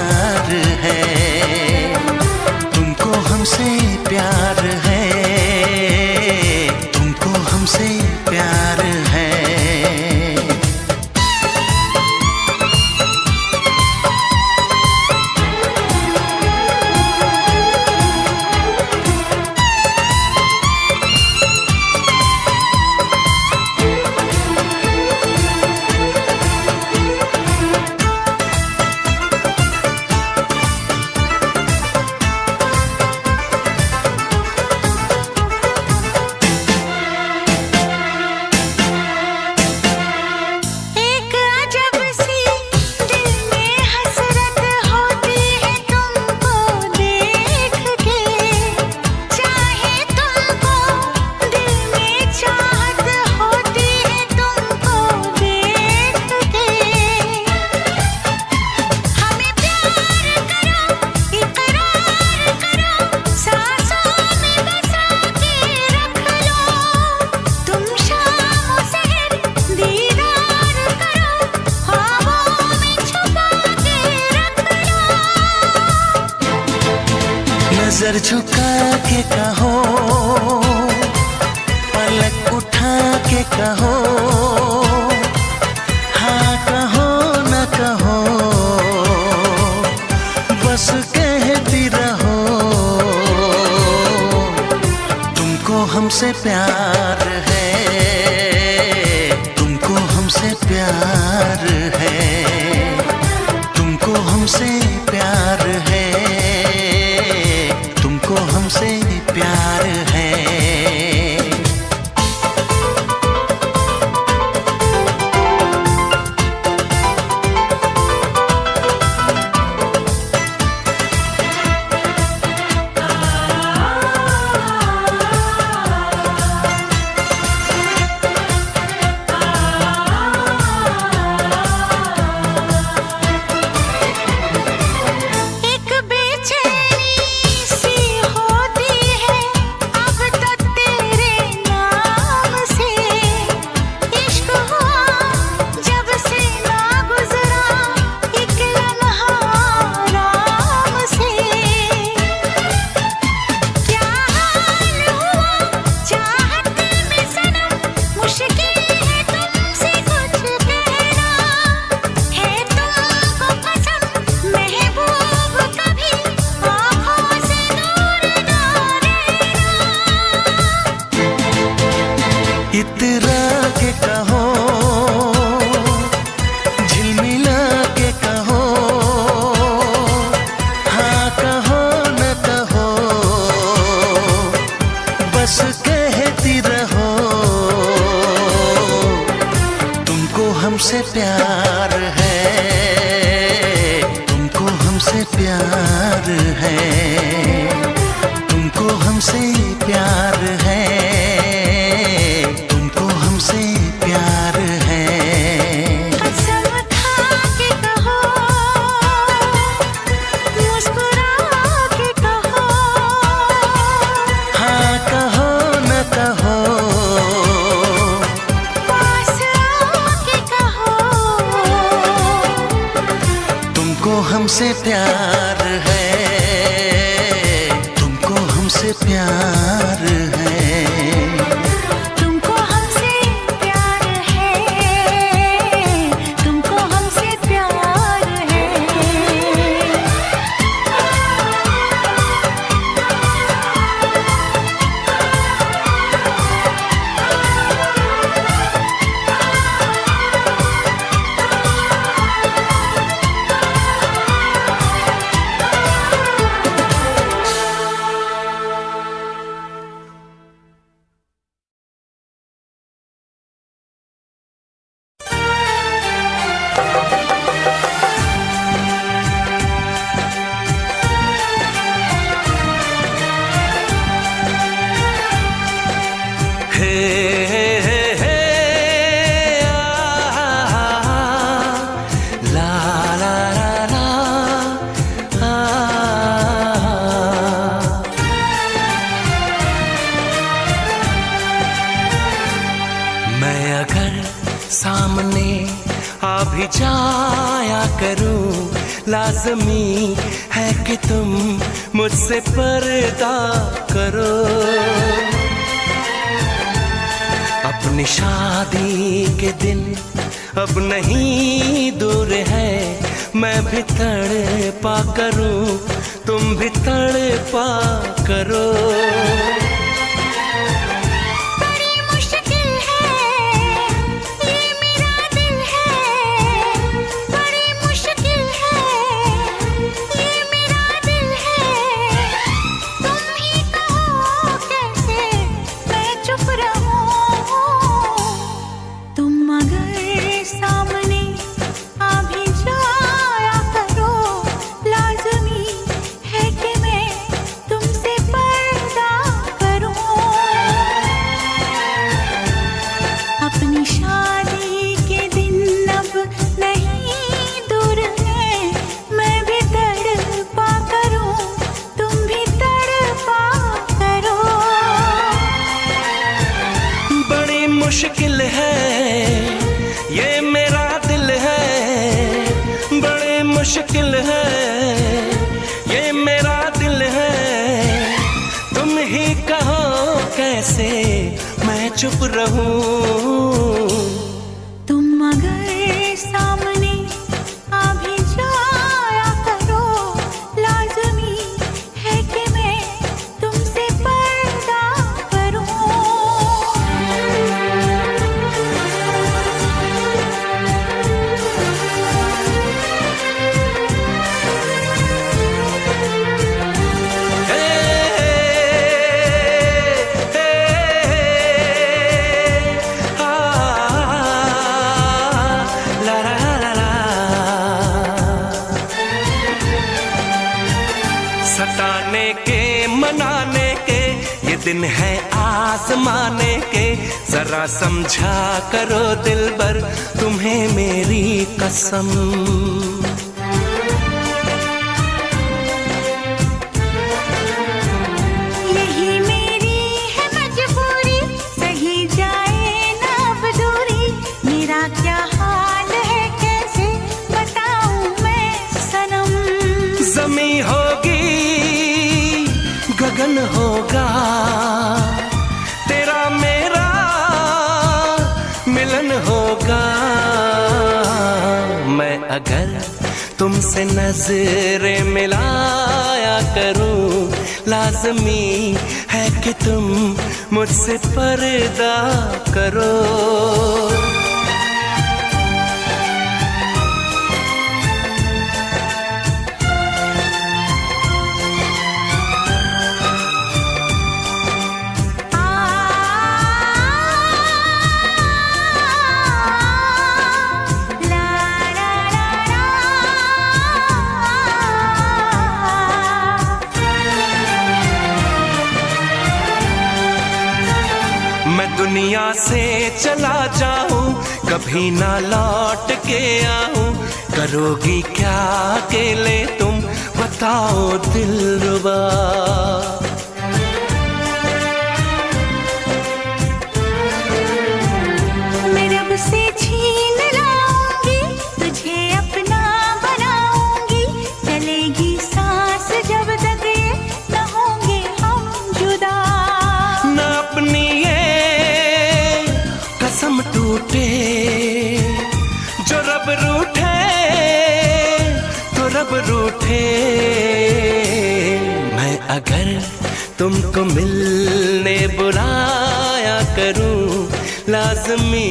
प्यार है, तुमको हमसे प्यार है, तुमको हमसे प्यार है। नजर झुका के कहो, पलक उठा के कहो, हाँ कहो न कहो, बस कहती रहो। तुमको हमसे प्यार है, तुमको हमसे प्यार है, तुमको हमसे प्यार है, तुमको हमसे प्यार है। इतरा के कहो, झिलमिला के कहो, हाँ कहो न कहो, बस कहती रहो। तुमको हमसे प्यार है, तुमको हमसे प्यार है, तुमको हमसे प्यार है, हमसे प्यार है। कसम खा के कहो, मुस्कुरा के कहो, हाँ कहो न कहो, पास आके कहो। तुमको हमसे प्यार है, तुमको हमसे प्यार है। लाज़मी है कि तुम मुझसे पर्दा करो। अपनी शादी के दिन अब नहीं दूर है, मैं भी तड़पा करूं, तुम भी तड़पा करो। बड़ी मुश्किल है ये मेरा दिल है, बड़ी मुश्किल है ये मेरा दिल है। तुम ही कहो कैसे मैं चुप रहूं। तुम अगर सामने आ भी जाया करो, लाज़मी है कि मैं तुमसे पर्दा करूं। अपनी शादी के दिन अब नहीं दूर है, मैं भी तड़पा करूं, तुम भी तड़पा करो। बड़ी मुश्किल है ये मेरा दिल है, बड़ी मुश्किल है ये मेरा दिल है। तुम ही कहो कैसे मैं चुप रहूं। तुम अगर सामने आ भी जाया करो, लाज़मी है कि मैं तुमसे पर्दा करूं। सताने के मनाने के ये दिन है आजमाने के, जरा समझा करो दिलबर तुम्हें मेरी कसम। यही मेरी है मजबूरी, सही जाए ना अब दूरी। मेरा क्या हाल है कैसे बताऊं मैं सनम। ज़मीं होगी गगन होगा, तेरा मेरा मिलन होगा। मैं अगर तुमसे नजरें मिलाया करूं, लाज़मी है कि तुम मुझसे पर्दा करो। मैं दुनिया से चला जाऊं, कभी ना लौट के आऊं। करोगी क्या अकेले तुम बताओ दिलरुबा। मैं रब से छीन लाऊंगी, तुझे अपना बनाऊंगी। चलेगी सांस जब तक ये न होंगे हम जुदा। न अपनी ये कसम टूटे, जो रब रूठे तो रब रूठे। मैं अगर तुमको मिलने बुलाया करूं, लाज़मी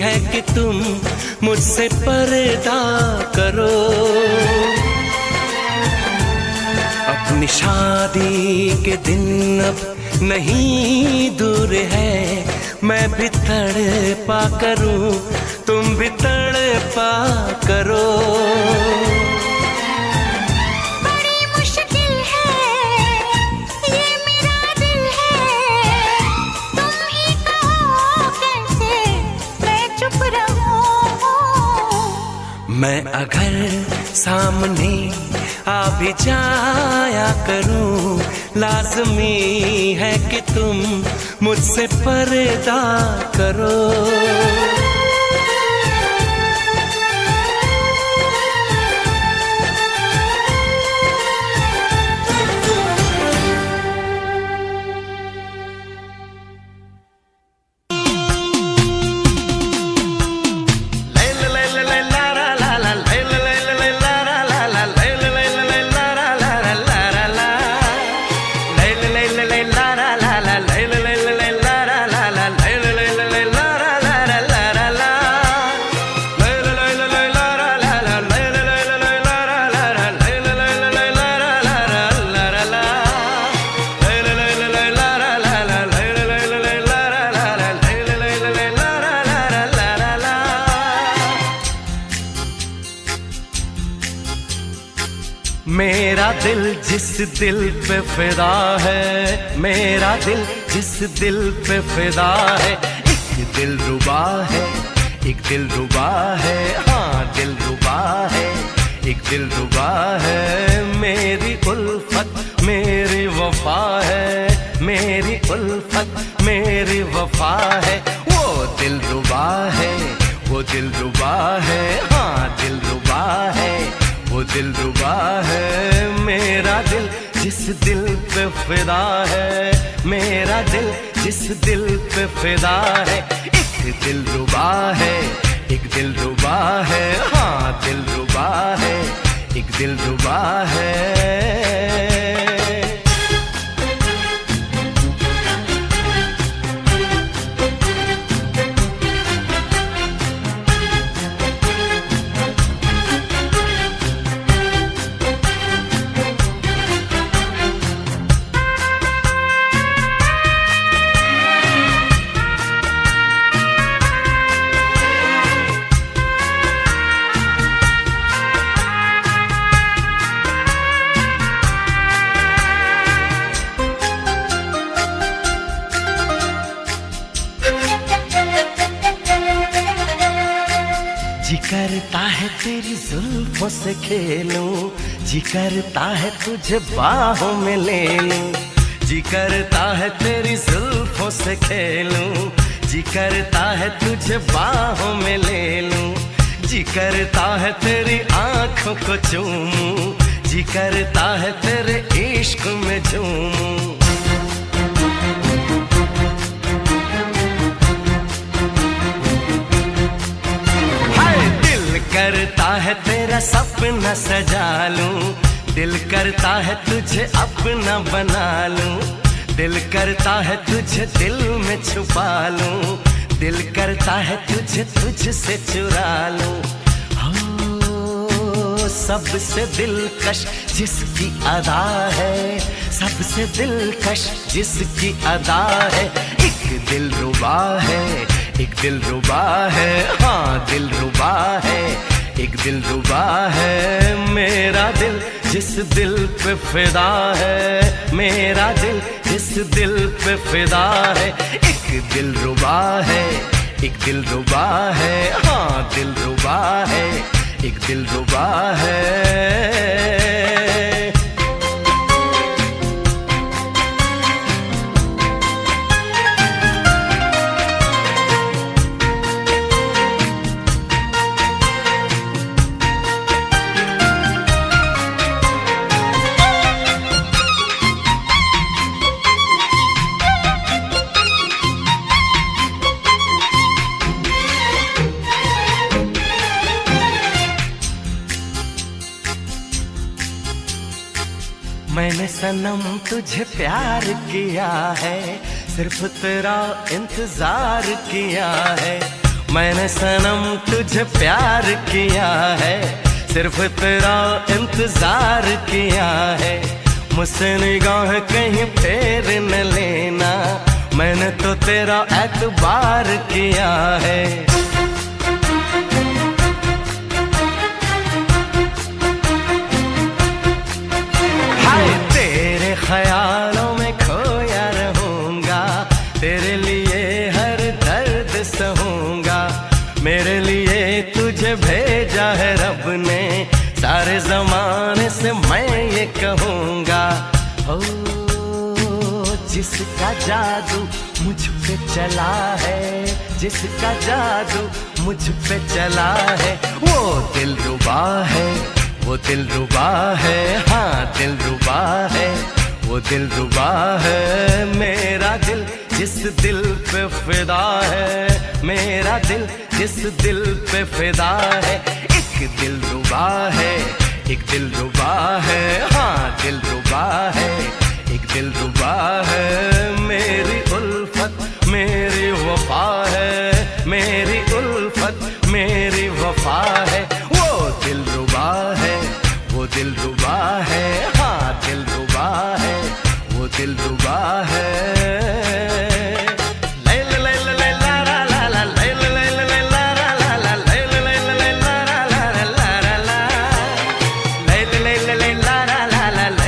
है कि तुम मुझसे पर्दा करो। अपनी शादी के दिन अब नहीं दूर है, मैं भी तड़पा करूं, तुम भी तड़पा करो। बड़ी मुश्किल है ये मेरा दिल है, तुम ही कहो कैसे मैं चुप रहूं। मैं अगर सामने आ भी जाया करूं, लाज़मी है कि तुम मुझसे पर्दा करो। दिल जिस दिल पे फिदा है, मेरा दिल जिस दिल पे फिदा है, एक दिल रुबा है, एक दिल रुबा है, हाँ दिल रुबा है, एक दिल रुबा है। मेरी उल्फत मेरी वफा है, मेरी उल्फत मेरी वफा है। वो दिल रुबा है, वो दिल रुबा है, हाँ दिल रुबा है, वो दिल रुबा है। मेरा दिल जिस दिल पे फिदा है, मेरा दिल जिस दिल पे फिदा है, एक दिल रुबा है, एक दिल रुबा है, हाँ दिल रुबा है, एक दिल रुबा है। जी करता है तेरी जुल्फों से खेलूं, जी करता है तुझे बाहों में ले लूं, जी करता है तेरी जुल्फों से खेलूं, जी करता है तुझे बाहों में ले लूं, जी करता है तेरी आंखों को चूमूं, जी करता है तेरे इश्क में झूमूं। करता है तेरा सपना सजा लूं, दिल करता है तुझे अपना बना लूं, दिल करता है तुझे दिल में छुपा लूं, दिल करता है तुझे तुझसे चुरा लूं। हो सबसे दिलकश जिसकी अदा है, सबसे दिलकश जिसकी अदा है, एक दिल रुबा है, एक दिल रुबा है, हाँ दिल रुबा है, एक दिल रुबा है। मेरा दिल जिस दिल पे फिदा है, मेरा दिल जिस दिल पे फिदा है, एक दिल रुबा है, एक दिल रुबा है, हाँ दिल रुबा है, एक दिल रुबा है। मैंने सनम तुझे प्यार किया है, सिर्फ तेरा इंतजार किया है। मैंने सनम तुझे प्यार किया है, सिर्फ तेरा इंतजार किया है। मुझसे निगाह कहीं फेर न लेना, मैंने तो तेरा एतबार किया है। ख्यालों में खोया रहूंगा, तेरे लिए हर दर्द सहूंगा, मेरे लिए तुझे भेजा है रब ने, सारे जमाने से मैं ये कहूंगा। हो जिसका जादू मुझ पे चला है, जिसका जादू मुझ पे चला है, वो दिल रुबा है, वो दिल रुबा है, हाँ दिल रुबा है, वो दिल रुबा है। मेरा दिल जिस दिल पे फिदा है, मेरा दिल जिस दिल पे फिदा है, एक दिल रुबा है, एक दिल रुबा है, हाँ दिल रुबा है, एक दिल रुबा है। मेरी उल्फत मेरी वफा है, मेरी उल्फत मेरी वफा है। वो दिल रुबा है, वो दिल रुबा है, हाँ दिल रुबा है, वो दिल रुबा है। la la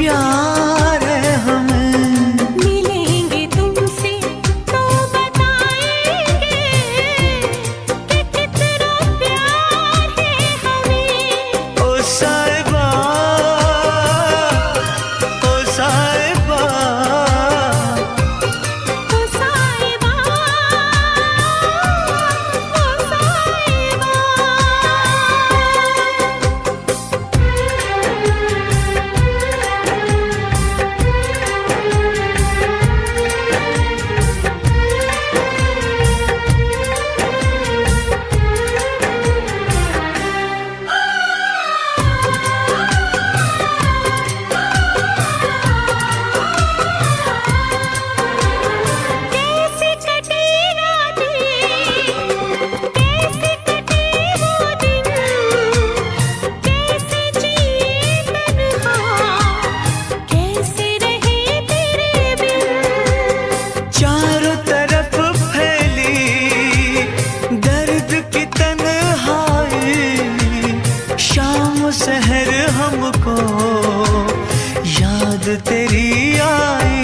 प्यार है हमें। मिलेंगे तुमसे तो बताएंगे कि कितना प्यार है हमें। ओ साहिबा, ओ साहिबा, ओ साहिबा, ओ साहिबा। कैसे कटे रातें, कैसे कटे वो दिन, कैसे जिए तन्हा, कैसे रहे तेरे बिन। चारों तरफ फैली दर्द की तन्हाई, शाम सहर हमको याद तेरी आई।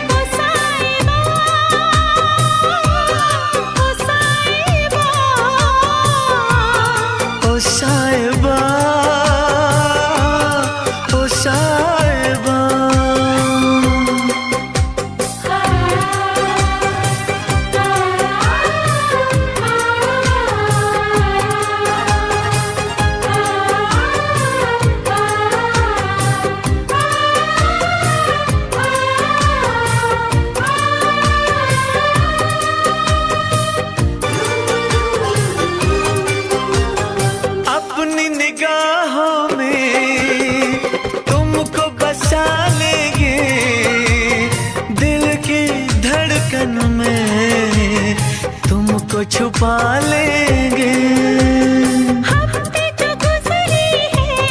ओ साहिबा, ओ साहिबा, ओ साहिबा, ओ साहिबा। अपनी निगाहों में तुमको बसा लेंगे, दिल की धड़कन में तुमको छुपा लेंगे। हफ्ते जो गुजरे हैं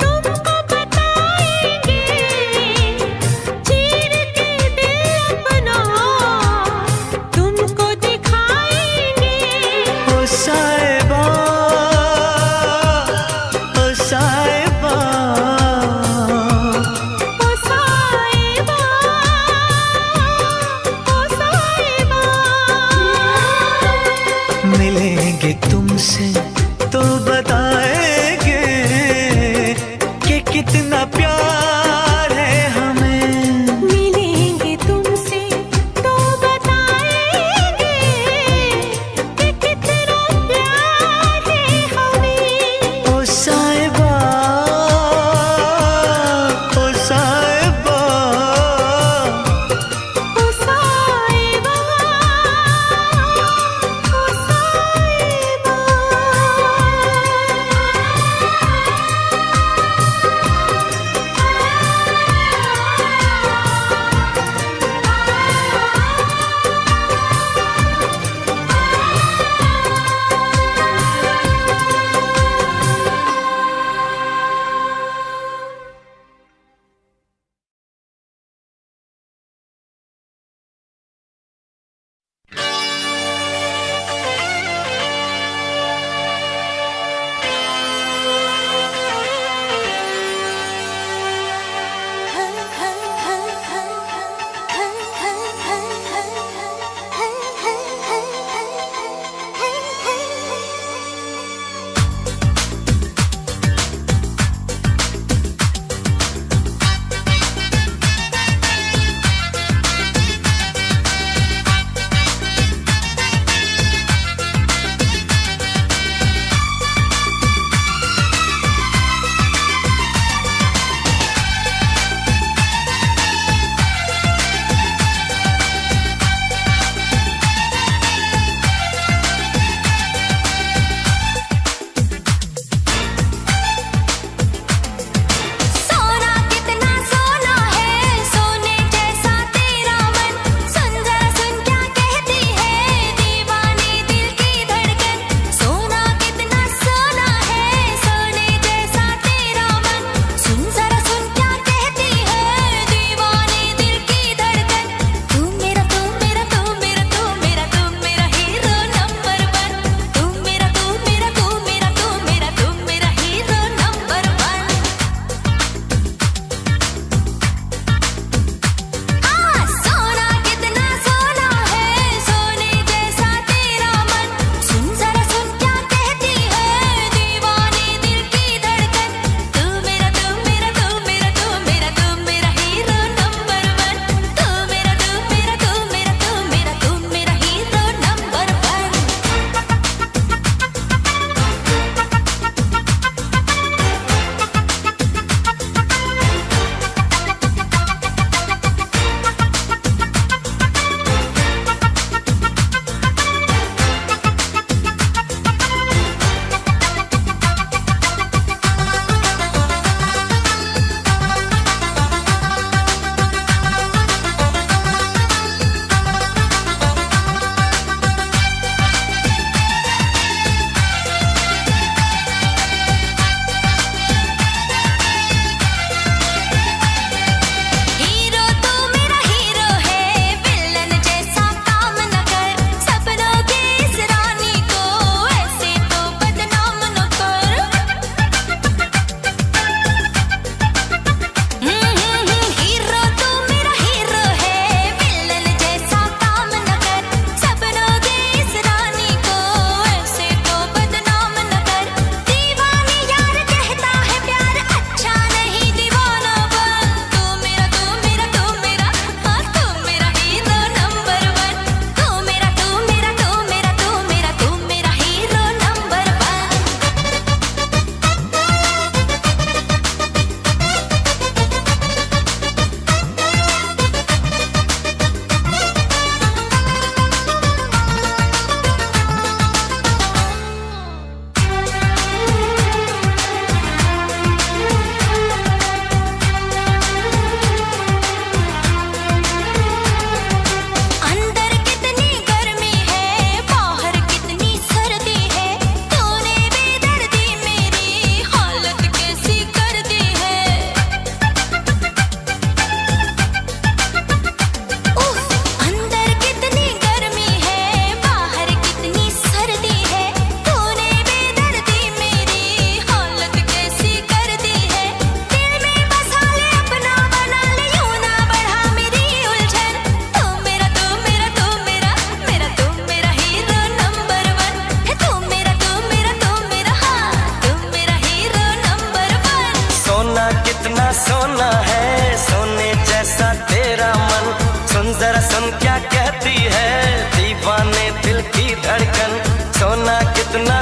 तुमको बताएंगे, चीर के दिल अपना तुमको दिखाएंगे। ओ साहिबा, ओ साहिबा, ओ साहिबा, ओ साहिबा। मिलेंगे तुमसे तो बताएंगे कि कितना प्यार है हमें। मिलेंगे तुमसे तो बताएंगे कि कितना प्यार है हमें। ओ साहिबा, ओ साहिबा, ओ साहिबा, ओ साहिबा।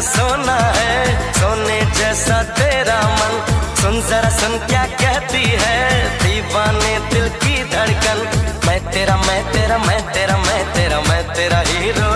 सोना है, सोने जैसा तेरा मन। सुन जरा सुन क्या कहती है दीवाने दिल की धड़कन। मैं तेरा मैं तेरा मैं तेरा मैं तेरा मैं तेरा हीरो।